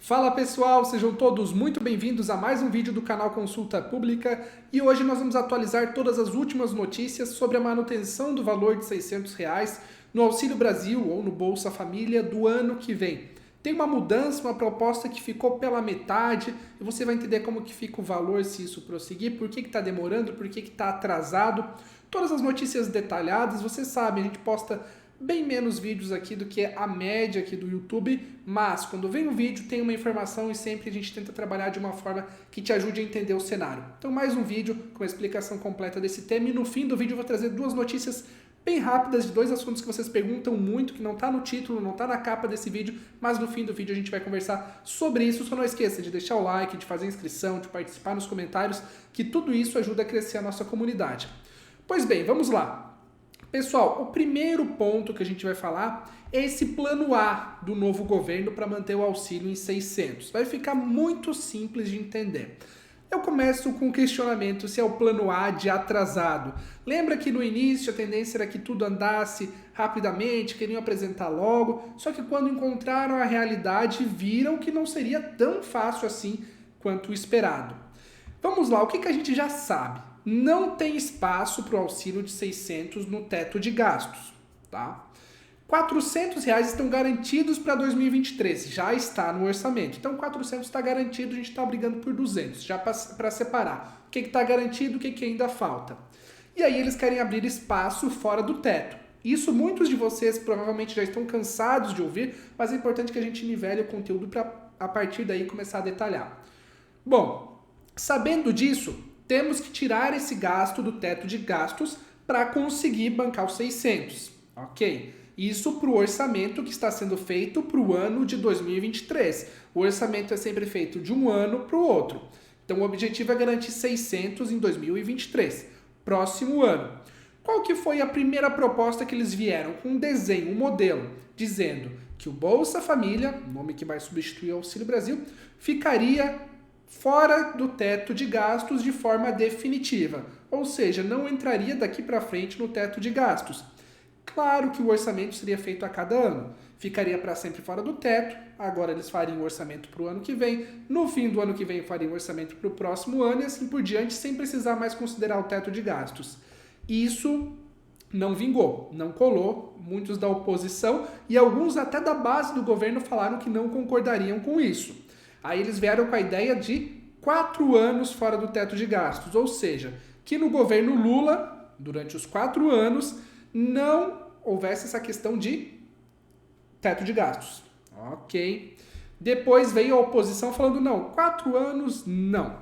Fala pessoal, sejam todos muito bem-vindos a mais um vídeo do canal Consulta Pública e hoje nós vamos atualizar todas as últimas notícias sobre a manutenção do valor de R$ 600 no Auxílio Brasil ou no Bolsa Família do ano que vem. Tem uma mudança, uma proposta que ficou pela metade e você vai entender como que fica o valor se isso prosseguir, por que está demorando, por que está atrasado. Todas as notícias detalhadas, você sabe, a gente posta bem menos vídeos aqui do que a média aqui do YouTube, mas quando vem um vídeo tem uma informação e sempre a gente tenta trabalhar de uma forma que te ajude a entender o cenário. Então mais um vídeo com a explicação completa desse tema e no fim do vídeo eu vou trazer duas notícias bem rápidas de dois assuntos que vocês perguntam muito, que não está no título, não está na capa desse vídeo, mas no fim do vídeo a gente vai conversar sobre isso. Só não esqueça de deixar o like, de fazer a inscrição, de participar nos comentários, que tudo isso ajuda a crescer a nossa comunidade. Pois bem, vamos lá. Pessoal, o primeiro ponto que a gente vai falar é esse plano A do novo governo para manter o auxílio em 600. Vai ficar muito simples de entender. Eu começo com o questionamento se é o plano A de atrasado. Lembra que no início a tendência era que tudo andasse rapidamente, queriam apresentar logo, só que quando encontraram a realidade viram que não seria tão fácil assim quanto o esperado. Vamos lá, o que a gente já sabe? Não tem espaço para o auxílio de 600 no teto de gastos, tá? R$ 400 estão garantidos para 2023, já está no orçamento. Então 400 está garantido, a gente está brigando por 200, já para separar o que está garantido, o que ainda falta. E aí eles querem abrir espaço fora do teto. Isso muitos de vocês provavelmente já estão cansados de ouvir, mas é importante que a gente nivele o conteúdo para a partir daí começar a detalhar. Bom, sabendo disso, temos que tirar esse gasto do teto de gastos para conseguir bancar os 600, ok? Isso para o orçamento que está sendo feito para o ano de 2023. O orçamento é sempre feito de um ano para o outro. Então o objetivo é garantir 600 em 2023, próximo ano. Qual que foi a primeira proposta que eles vieram? Com um desenho, um modelo, dizendo que o Bolsa Família, nome que vai substituir o Auxílio Brasil, ficaria fora do teto de gastos de forma definitiva, ou seja, não entraria daqui para frente no teto de gastos. Claro que o orçamento seria feito a cada ano, ficaria para sempre fora do teto, agora eles fariam o orçamento para o ano que vem, no fim do ano que vem fariam o orçamento para o próximo ano e assim por diante, sem precisar mais considerar o teto de gastos. Isso não vingou, não colou, muitos da oposição e alguns até da base do governo falaram que não concordariam com isso. Aí eles vieram com a ideia de 4 anos fora do teto de gastos, ou seja, que no governo Lula, durante os 4 anos, não houvesse essa questão de teto de gastos. Ok. Depois veio a oposição falando, não, 4 anos não.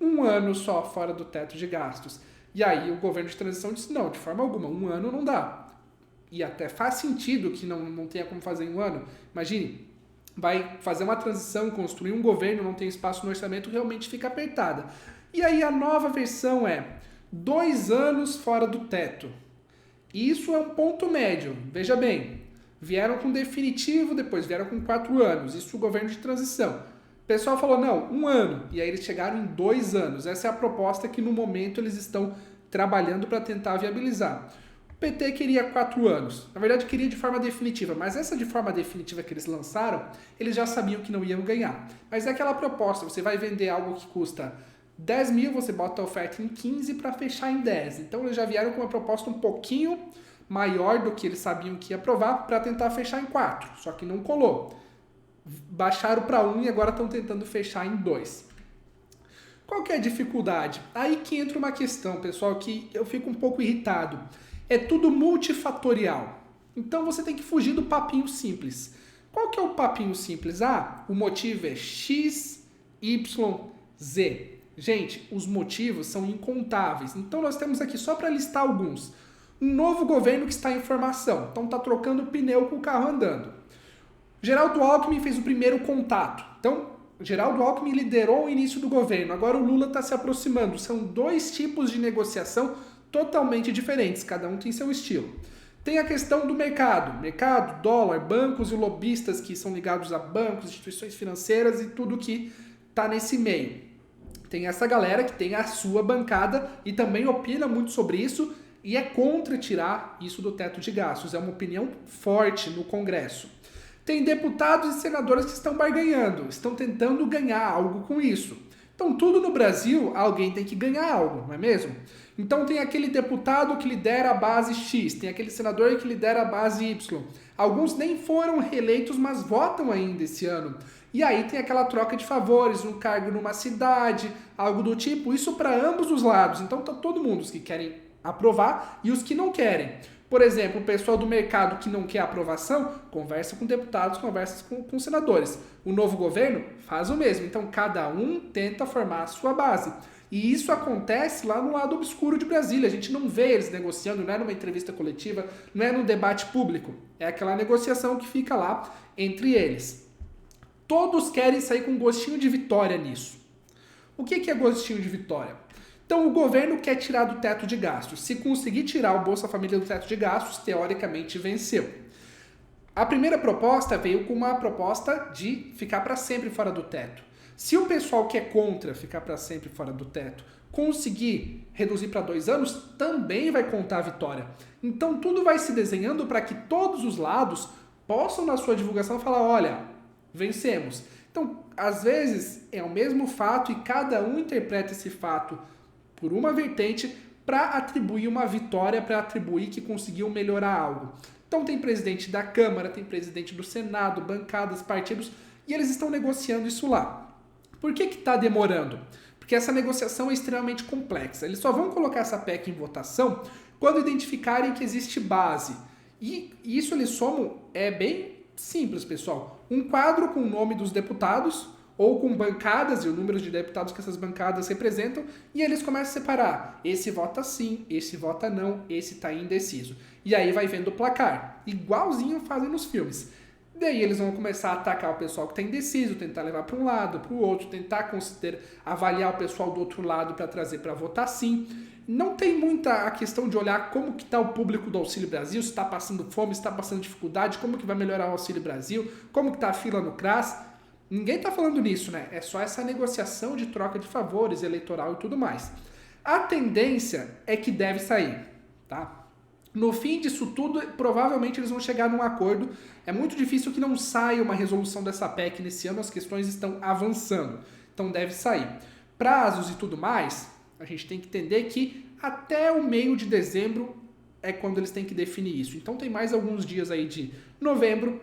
1 ano só fora do teto de gastos. E aí o governo de transição disse, não, de forma alguma, 1 ano não dá. E até faz sentido que não tenha como fazer em 1 ano. Imagine, vai fazer uma transição, construir um governo, não tem espaço no orçamento, realmente fica apertada. E aí a nova versão é 2 anos fora do teto. Isso é um ponto médio, veja bem. Vieram com definitivo, depois vieram com 4 anos. Isso o governo de transição. O pessoal falou, não, 1 ano. E aí eles chegaram em 2 anos. Essa é a proposta que no momento eles estão trabalhando para tentar viabilizar. O PT queria 4 anos. Na verdade, queria de forma definitiva. Mas essa de forma definitiva que eles lançaram, eles já sabiam que não iam ganhar. Mas é aquela proposta, você vai vender algo que custa 10 mil, você bota a oferta em 15 para fechar em 10. Então eles já vieram com uma proposta um pouquinho maior do que eles sabiam que ia aprovar para tentar fechar em 4. Só que não colou. Baixaram para 1 e agora estão tentando fechar em 2. Qual que é a dificuldade? Aí que entra uma questão, pessoal, que eu fico um pouco irritado. É tudo multifatorial. Então você tem que fugir do papinho simples. Qual que é o papinho simples? Ah, o motivo é X, Y, Z. Gente, os motivos são incontáveis. Então nós temos aqui, só para listar alguns, um novo governo que está em formação. Então está trocando pneu com o carro andando. Geraldo Alckmin fez o primeiro contato. Então, Geraldo Alckmin liderou o início do governo. Agora o Lula está se aproximando. São 2 tipos de negociação totalmente diferentes, cada um tem seu estilo. Tem a questão do mercado, dólar, bancos e lobistas que são ligados a bancos, instituições financeiras e tudo que está nesse meio. Tem essa galera que tem a sua bancada e também opina muito sobre isso e é contra tirar isso do teto de gastos, é uma opinião forte no Congresso. Tem deputados e senadores que estão barganhando, estão tentando ganhar algo com isso. Então, tudo no Brasil, alguém tem que ganhar algo, não é mesmo? Então, tem aquele deputado que lidera a base X, tem aquele senador que lidera a base Y. Alguns nem foram reeleitos, mas votam ainda esse ano. E aí tem aquela troca de favores, um cargo numa cidade, algo do tipo. Isso para ambos os lados. Então, tá todo mundo, os que querem aprovar e os que não querem. Por exemplo, o pessoal do mercado que não quer aprovação, conversa com deputados, conversa com senadores. O novo governo faz o mesmo. Então, cada um tenta formar a sua base. E isso acontece lá no lado obscuro de Brasília. A gente não vê eles negociando, não é numa entrevista coletiva, não é num debate público. É aquela negociação que fica lá entre eles. Todos querem sair com um gostinho de vitória nisso. O que é gostinho de vitória? Então, o governo quer tirar do teto de gastos. Se conseguir tirar o Bolsa Família do teto de gastos, teoricamente venceu. A primeira proposta veio com uma proposta de ficar para sempre fora do teto. Se o pessoal que é contra ficar para sempre fora do teto conseguir reduzir para 2 anos, também vai contar a vitória. Então, tudo vai se desenhando para que todos os lados possam, na sua divulgação, falar, olha, vencemos. Então, às vezes, é o mesmo fato e cada um interpreta esse fato por uma vertente para atribuir uma vitória, para atribuir que conseguiu melhorar algo. Então tem presidente da Câmara, tem presidente do Senado, bancadas, partidos, e eles estão negociando isso lá. Por que está demorando? Porque essa negociação é extremamente complexa. Eles só vão colocar essa PEC em votação quando identificarem que existe base. E isso eles somam, é bem simples, pessoal. Um quadro com o nome dos deputados, ou com bancadas e o número de deputados que essas bancadas representam, e eles começam a separar. Esse vota sim, esse vota não, esse está indeciso. E aí vai vendo o placar, igualzinho fazem nos filmes. Daí eles vão começar a atacar o pessoal que está indeciso, tentar levar para um lado, para o outro, tentar avaliar o pessoal do outro lado para trazer para votar sim. Não tem muita a questão de olhar como que está o público do Auxílio Brasil, se está passando fome, se está passando dificuldade, como que vai melhorar o Auxílio Brasil, como que está a fila no CRAS. Ninguém está falando nisso, né? É só essa negociação de troca de favores eleitoral e tudo mais. A tendência é que deve sair, tá? No fim disso tudo, provavelmente eles vão chegar num acordo. É muito difícil que não saia uma resolução dessa PEC nesse ano, as questões estão avançando. Então deve sair. Prazos e tudo mais, a gente tem que entender que até o meio de dezembro é quando eles têm que definir isso. Então tem mais alguns dias aí de novembro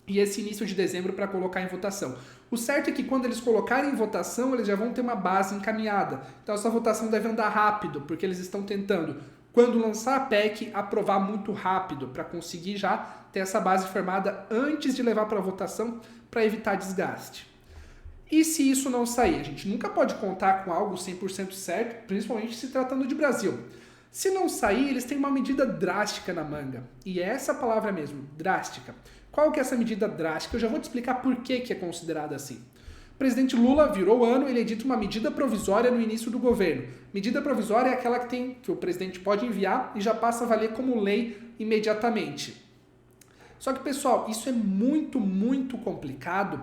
e esse início de dezembro para colocar em votação. O certo é que quando eles colocarem em votação, eles já vão ter uma base encaminhada. Então essa votação deve andar rápido, porque eles estão tentando, quando lançar a PEC, aprovar muito rápido, para conseguir já ter essa base formada antes de levar para votação, para evitar desgaste. E se isso não sair? A gente nunca pode contar com algo 100% certo, principalmente se tratando de Brasil. Se não sair, eles têm uma medida drástica na manga. E é essa palavra mesmo, drástica. Qual que é essa medida drástica? Eu já vou te explicar por que é considerada assim. O presidente Lula virou o ano, ele edita uma medida provisória no início do governo. Medida provisória é aquela que o presidente pode enviar e já passa a valer como lei imediatamente. Só que, pessoal, isso é muito, muito complicado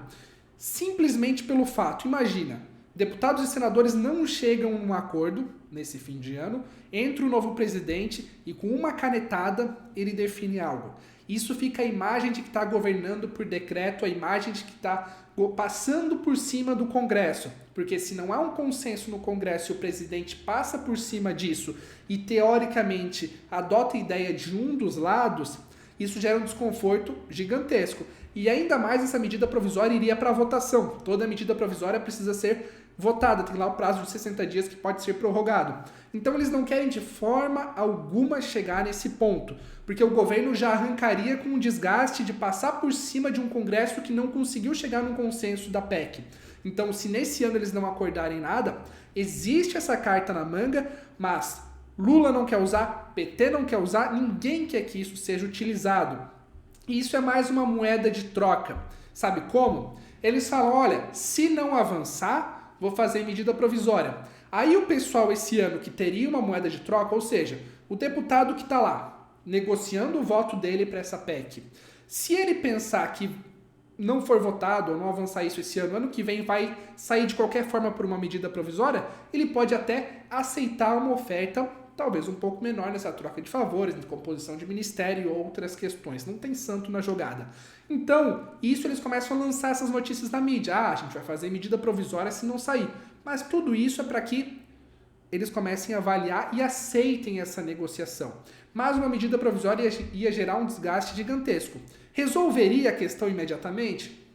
simplesmente pelo fato. Imagina, deputados e senadores não chegam num acordo nesse fim de ano, entra o novo presidente e com uma canetada ele define algo. Isso fica a imagem de que está governando por decreto, a imagem de que está passando por cima do Congresso. Porque se não há um consenso no Congresso e o presidente passa por cima disso e, teoricamente, adota a ideia de um dos lados, isso gera um desconforto gigantesco. E ainda mais essa medida provisória iria para votação. Toda medida provisória precisa ser votada, tem lá o prazo de 60 dias que pode ser prorrogado. Então eles não querem de forma alguma chegar nesse ponto, porque o governo já arrancaria com um desgaste de passar por cima de um Congresso que não conseguiu chegar num consenso da PEC. Então, se nesse ano eles não acordarem nada, existe essa carta na manga, mas Lula não quer usar, PT não quer usar, ninguém quer que isso seja utilizado. E isso é mais uma moeda de troca. Sabe como? Eles falam, olha, se não avançar, vou fazer medida provisória. Aí o pessoal esse ano que teria uma moeda de troca, ou seja, o deputado que está lá, negociando o voto dele para essa PEC, se ele pensar que não for votado ou não avançar isso esse ano, ano que vem vai sair de qualquer forma por uma medida provisória, ele pode até aceitar uma oferta talvez um pouco menor nessa troca de favores, na composição de ministério e outras questões. Não tem santo na jogada. Então, isso eles começam a lançar essas notícias na mídia. A gente vai fazer medida provisória se não sair. Mas tudo isso é para que eles comecem a avaliar e aceitem essa negociação. Mas uma medida provisória ia gerar um desgaste gigantesco. Resolveria a questão imediatamente?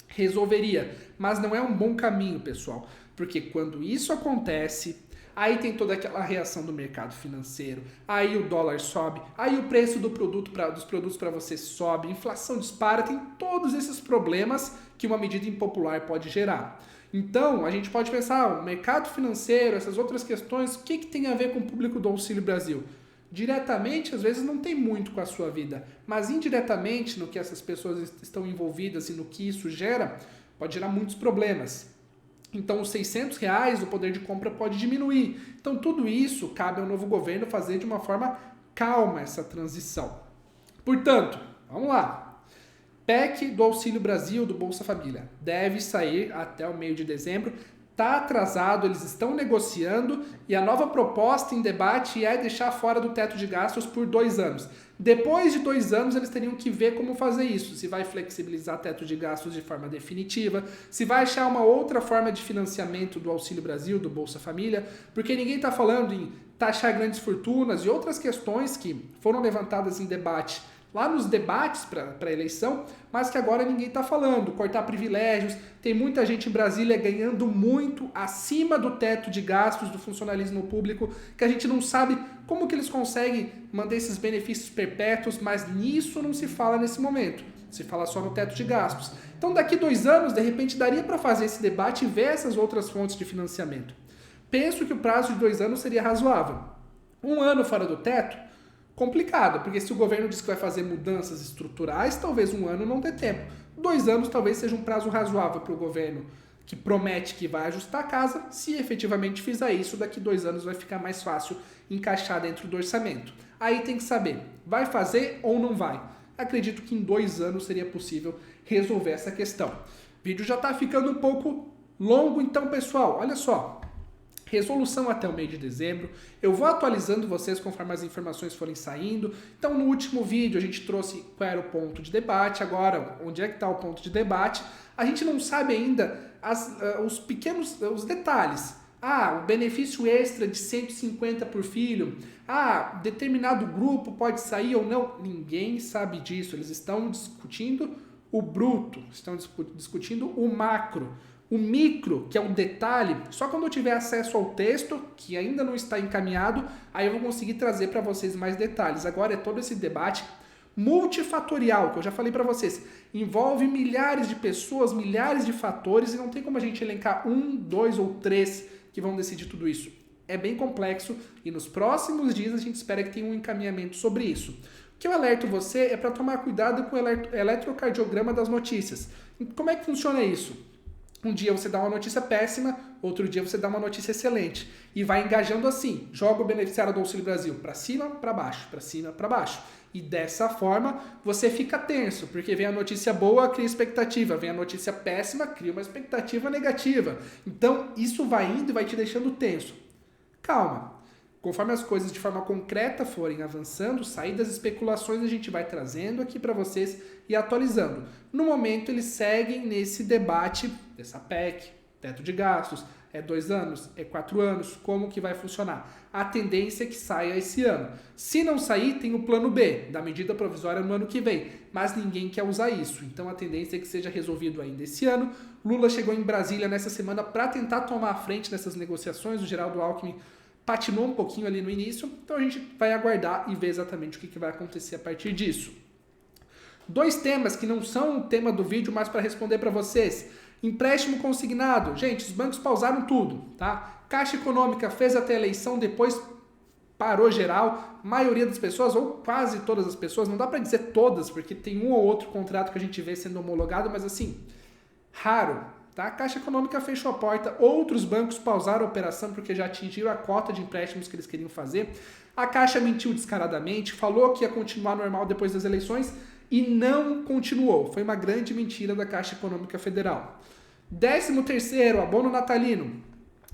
Resolveria, mas não é um bom caminho, pessoal, porque quando isso acontece, aí tem toda aquela reação do mercado financeiro, aí o dólar sobe, aí o preço dos produtos para você sobe, inflação dispara, tem todos esses problemas que uma medida impopular pode gerar. Então, a gente pode pensar, o mercado financeiro, essas outras questões, o que tem a ver com o público do Auxílio Brasil? Diretamente, às vezes, não tem muito com a sua vida, mas indiretamente, no que essas pessoas estão envolvidas e no que isso gera, pode gerar muitos problemas. Então, os R$600, o poder de compra pode diminuir. Então, tudo isso cabe ao novo governo fazer de uma forma calma essa transição. Portanto, vamos lá. PEC do Auxílio Brasil, do Bolsa Família, deve sair até o meio de dezembro. Está atrasado, eles estão negociando e a nova proposta em debate é deixar fora do teto de gastos por 2 anos. Depois de 2 anos, eles teriam que ver como fazer isso. Se vai flexibilizar teto de gastos de forma definitiva, se vai achar uma outra forma de financiamento do Auxílio Brasil, do Bolsa Família, porque ninguém está falando em taxar grandes fortunas e outras questões que foram levantadas em debate lá nos debates para a eleição, mas que agora ninguém está falando. Cortar privilégios, tem muita gente em Brasília ganhando muito acima do teto de gastos do funcionalismo público, que a gente não sabe como que eles conseguem manter esses benefícios perpétuos, mas nisso não se fala nesse momento. Se fala só no teto de gastos. Então daqui 2 anos, de repente, daria para fazer esse debate e ver essas outras fontes de financiamento. Penso que o prazo de 2 anos seria razoável. 1 ano fora do teto, complicado, porque se o governo diz que vai fazer mudanças estruturais, talvez 1 ano não dê tempo. 2 anos talvez seja um prazo razoável para o governo que promete que vai ajustar a casa. Se efetivamente fizer isso, daqui 2 anos vai ficar mais fácil encaixar dentro do orçamento. Aí tem que saber, vai fazer ou não vai? Acredito que em 2 anos seria possível resolver essa questão. O vídeo já está ficando um pouco longo, então pessoal, olha só. Resolução até o meio de dezembro. Eu vou atualizando vocês conforme as informações forem saindo. Então, no último vídeo, a gente trouxe qual era o ponto de debate. Agora, onde é que está o ponto de debate? A gente não sabe ainda os detalhes. O benefício extra de 150 por filho. Determinado grupo pode sair ou não. Ninguém sabe disso. Eles estão discutindo o bruto, estão discutindo o macro. O micro, que é um detalhe, só quando eu tiver acesso ao texto, que ainda não está encaminhado, aí eu vou conseguir trazer para vocês mais detalhes. Agora é todo esse debate multifatorial, que eu já falei para vocês. Envolve milhares de pessoas, milhares de fatores, e não tem como a gente elencar 1, 2 ou 3 que vão decidir tudo isso. É bem complexo e nos próximos dias a gente espera que tenha um encaminhamento sobre isso. O que eu alerto você é para tomar cuidado com o eletrocardiograma das notícias. Como é que funciona isso? Um dia você dá uma notícia péssima, outro dia você dá uma notícia excelente. E vai engajando assim, joga o beneficiário do Auxílio Brasil para cima, para baixo, para cima, para baixo. E dessa forma você fica tenso, porque vem a notícia boa, cria expectativa. Vem a notícia péssima, cria uma expectativa negativa. Então isso vai indo e vai te deixando tenso. Calma. Conforme as coisas de forma concreta forem avançando, sair das especulações a gente vai trazendo aqui para vocês e atualizando. No momento eles seguem nesse debate dessa PEC, teto de gastos, é 2 anos, é 4 anos, como que vai funcionar? A tendência é que saia esse ano. Se não sair, tem o plano B, da medida provisória no ano que vem, mas ninguém quer usar isso. Então a tendência é que seja resolvido ainda esse ano. Lula chegou em Brasília nessa semana para tentar tomar a frente nessas negociações, o Geraldo Alckmin patinou um pouquinho ali no início, então a gente vai aguardar e ver exatamente o que vai acontecer a partir disso. 2 temas que não são o tema do vídeo, mas para responder para vocês. Empréstimo consignado. Gente, os bancos pausaram tudo, tá? Caixa Econômica fez até a eleição, depois parou geral. Maioria das pessoas, ou quase todas as pessoas, não dá para dizer todas, porque tem um ou outro contrato que a gente vê sendo homologado, mas assim, raro. Tá? A Caixa Econômica fechou a porta, outros bancos pausaram a operação porque já atingiram a cota de empréstimos que eles queriam fazer. A Caixa mentiu descaradamente, falou que ia continuar normal depois das eleições e não continuou. Foi uma grande mentira da Caixa Econômica Federal. 13º, abono natalino.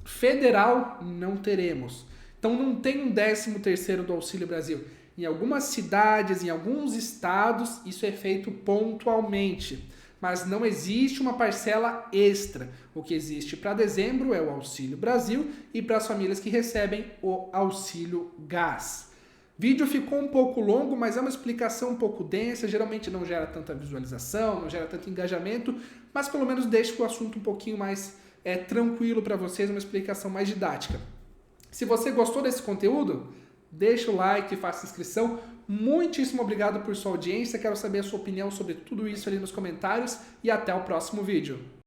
Federal, não teremos. Então não tem um 13º do Auxílio Brasil. Em algumas cidades, em alguns estados, isso é feito pontualmente. Mas não existe uma parcela extra. O que existe para dezembro é o Auxílio Brasil e para as famílias que recebem o Auxílio Gás. Vídeo ficou um pouco longo, mas é uma explicação um pouco densa, geralmente não gera tanta visualização, não gera tanto engajamento, mas pelo menos deixa o assunto um pouquinho mais tranquilo para vocês, uma explicação mais didática. Se você gostou desse conteúdo, deixa o like, faça inscrição. Muitíssimo obrigado por sua audiência, quero saber a sua opinião sobre tudo isso ali nos comentários e até o próximo vídeo.